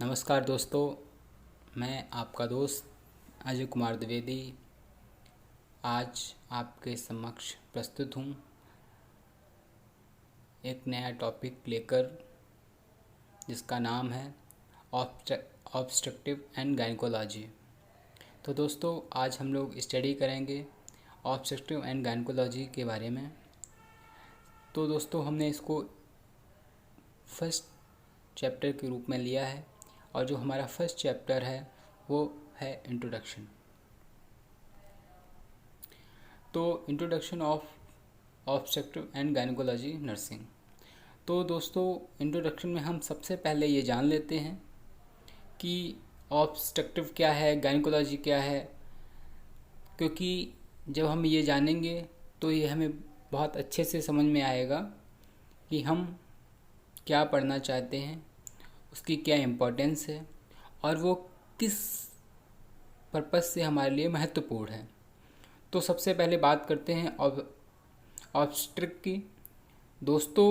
नमस्कार दोस्तों, मैं आपका दोस्त अजय कुमार द्विवेदी आज आपके समक्ष प्रस्तुत हूँ एक नया टॉपिक लेकर जिसका नाम है ऑब्स्ट्रक्टिव एंड गायनेकोलॉजी। तो दोस्तों, आज हम लोग स्टडी करेंगे ऑब्स्ट्रक्टिव एंड गायनेकोलॉजी के बारे में। तो दोस्तों, हमने इसको फर्स्ट चैप्टर के रूप में लिया है और जो हमारा फर्स्ट चैप्टर है वो है इंट्रोडक्शन। तो introduction of obstructive and gynaecology nursing. तो दोस्तों, इंट्रोडक्शन में हम सबसे पहले ये जान लेते हैं कि ऑब्स्ट्रक्टिव क्या है, गायनेकोलॉजी क्या है, क्योंकि जब हम ये जानेंगे तो ये हमें बहुत अच्छे से समझ में आएगा कि हम क्या पढ़ना चाहते हैं, उसकी क्या इम्पोर्टेंस है और वो किस पर्पस से हमारे लिए महत्वपूर्ण है। तो सबसे पहले बात करते हैं ऑब्स्ट्रिक की। दोस्तों,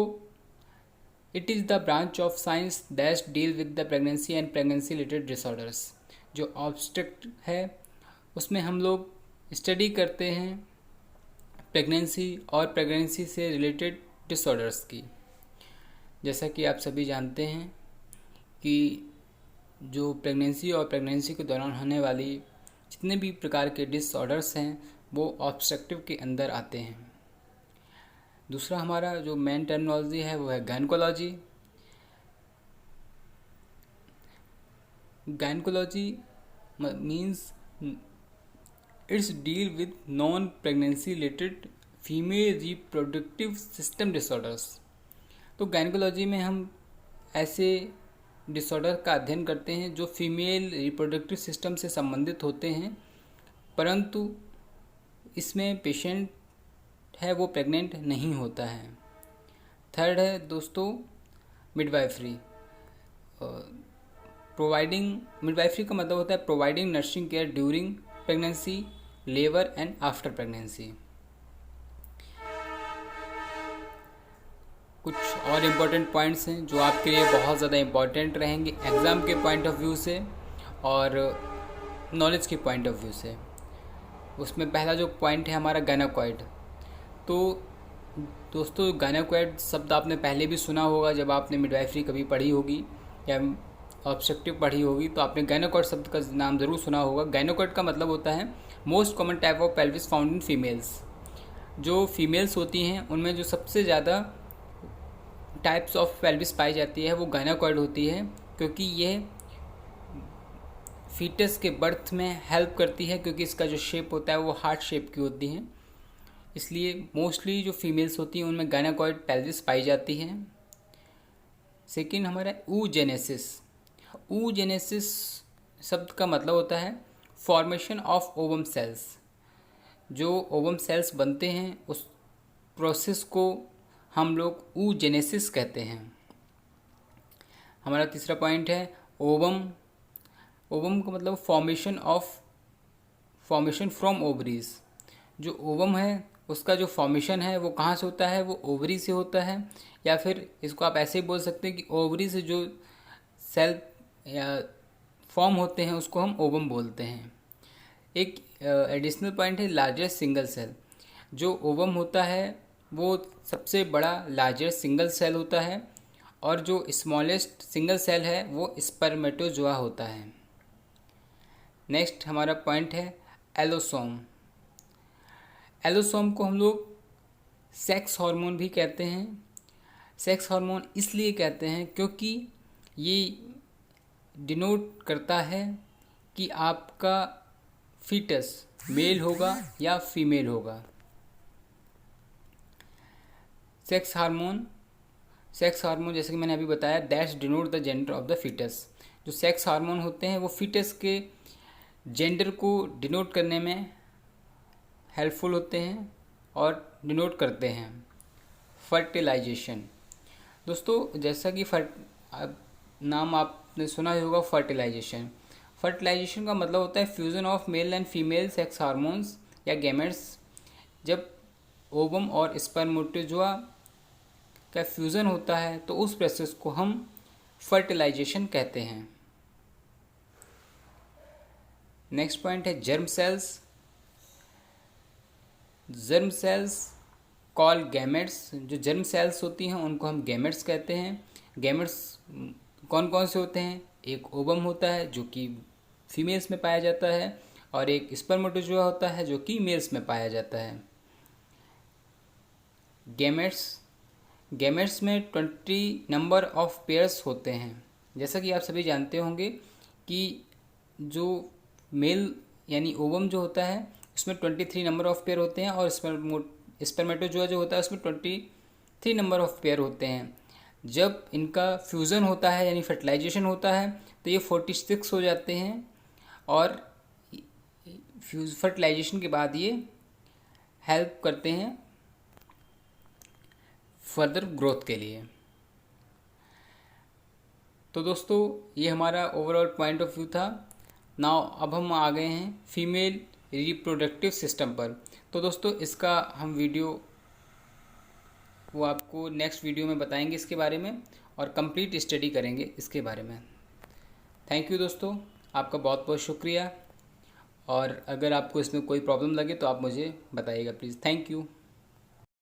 it is the branch of science that deal with the pregnancy and pregnancy related disorders. जो ऑब्स्ट्रिक है उसमें हम लोग स्टडी करते हैं प्रेगनेंसी और प्रेगनेंसी से रिलेटेड डिसऑर्डर्स की। जैसा कि आप सभी जानते हैं कि जो प्रेगनेंसी और प्रेगनेंसी के दौरान होने वाली जितने भी प्रकार के डिसऑर्डर्स हैं वो ऑब्स्ट्रक्टिव के अंदर आते हैं। दूसरा हमारा जो मेन टर्मिनोलॉजी है वो है gynaecology. Gynaecology means it's deal with non pregnancy related female reproductive system disorders. तो गायनेकोलॉजी में हम ऐसे डिसऑर्डर का अध्ययन करते हैं जो फीमेल रिप्रोडक्टिव सिस्टम से संबंधित होते हैं, परंतु इसमें पेशेंट है वो प्रेग्नेंट नहीं होता है। थर्ड है दोस्तों मिडवाइफरी। मिडवाइफरी का मतलब होता है providing nursing care during pregnancy, labour and after pregnancy. कुछ और इम्पोर्टेंट पॉइंट्स हैं जो आपके लिए बहुत ज़्यादा इम्पोर्टेंट रहेंगे एग्ज़ाम के पॉइंट ऑफ व्यू से और नॉलेज के पॉइंट ऑफ व्यू से। उसमें पहला जो पॉइंट है हमारा गायनेकोइड। तो दोस्तों, गायनेकोइड शब्द आपने पहले भी सुना होगा जब आपने मिडवाइफरी कभी पढ़ी होगी या ऑब्स्ट्रक्टिव पढ़ी होगी तो आपने गायनेकोइड शब्द का नाम ज़रूर सुना होगा। गायनेकोइड का मतलब होता है most common type of pelvis found in females. जो फीमेल्स होती हैं उनमें जो सबसे ज़्यादा टाइप्स ऑफ पेल्विस पाई जाती है वो गायनेकोइड होती है, क्योंकि ये फीटस के बर्थ में हेल्प करती है, क्योंकि इसका जो शेप होता है वो हार्ट शेप की होती है। इसलिए मोस्टली जो फीमेल्स होती हैं उनमें गायनेकोइड पेल्विस पाई जाती है। सेकंड हमारा ऊजेनेसिस। ऊजेनेसिस शब्द का मतलब होता है फॉर्मेशन ऑफ ओवम सेल्स। जो ओवम सेल्स बनते हैं उस प्रोसेस को हम लोग ऊजेनेसिस कहते हैं। हमारा तीसरा पॉइंट है ओवम। ओवम का मतलब फॉर्मेशन फ्रॉम ओवरीज। जो ओवम है उसका जो फॉर्मेशन है वो कहाँ से होता है, वो ओवरी से होता है, या फिर इसको आप ऐसे बोल सकते हैं कि ओवरी से जो सेल या फॉर्म होते हैं उसको हम ओवम बोलते हैं। एक एडिशनल पॉइंट है लार्जेस्ट सिंगल सेल। जो ओवम होता है वो सबसे बड़ा लार्जेस्ट सिंगल सेल होता है और जो स्मॉलेस्ट सिंगल सेल है वो स्पर्मेटोजोआ होता है। नेक्स्ट हमारा पॉइंट है एलोसोम। एलोसोम को हम लोग सेक्स हार्मोन भी कहते हैं। सेक्स हार्मोन इसलिए कहते हैं क्योंकि ये डिनोट करता है कि आपका फीटस मेल होगा या फीमेल होगा। सेक्स हार्मोन जैसे कि मैंने अभी बताया that's denote the gender of the foetus. जो सेक्स हार्मोन होते हैं वो फीटस के जेंडर को डिनोट करने में हेल्पफुल होते हैं और डिनोट करते हैं। फर्टिलाइजेशन। दोस्तों, जैसा कि नाम आपने सुना ही होगा फर्टिलाइजेशन। फर्टिलाइजेशन का मतलब होता है fusion of male and female sex hormones या गैमेट्स। जब ओवम और स्पर्मेटोजोआ का फ्यूज़न होता है तो उस प्रोसेस को हम फर्टिलाइजेशन कहते हैं। नेक्स्ट पॉइंट है germ cells. Germ cells call gametes. जो जर्म सेल्स होती हैं उनको हम गैमेट्स कहते हैं। गैमेट्स कौन कौन से होते हैं? एक ओवम होता है जो कि फीमेल्स में पाया जाता है, और एक स्पर्मेटोजोआ होता है जो कि मेल्स में पाया जाता है। गैमेट्स में 20 नंबर ऑफ पेयर्स होते हैं। जैसा कि आप सभी जानते होंगे कि जो मेल यानी ओवम जो होता है उसमें 23 नंबर ऑफ पेयर होते हैं, और स्पर्मेटोजोआ जो होता है उसमें 23 नंबर ऑफ पेयर होते हैं। जब इनका फ्यूज़न होता है यानी फर्टिलाइजेशन होता है तो ये 46 हो जाते हैं, और फर्टिलाइजेशन के बाद ये हेल्प करते हैं फर्दर ग्रोथ के लिए। तो दोस्तों ये हमारा ओवरऑल पॉइंट ऑफ व्यू था। नाउ अब हम आ गए हैं फीमेल रिप्रोडक्टिव सिस्टम पर। तो दोस्तों इसका हम वीडियो वो आपको नेक्स्ट वीडियो में बताएंगे इसके बारे में, और कंप्लीट स्टडी करेंगे इसके बारे में। थैंक यू दोस्तों, आपका बहुत बहुत शुक्रिया। और अगर आपको इसमें कोई प्रॉब्लम लगे तो आप मुझे बताइएगा प्लीज़। Thank you.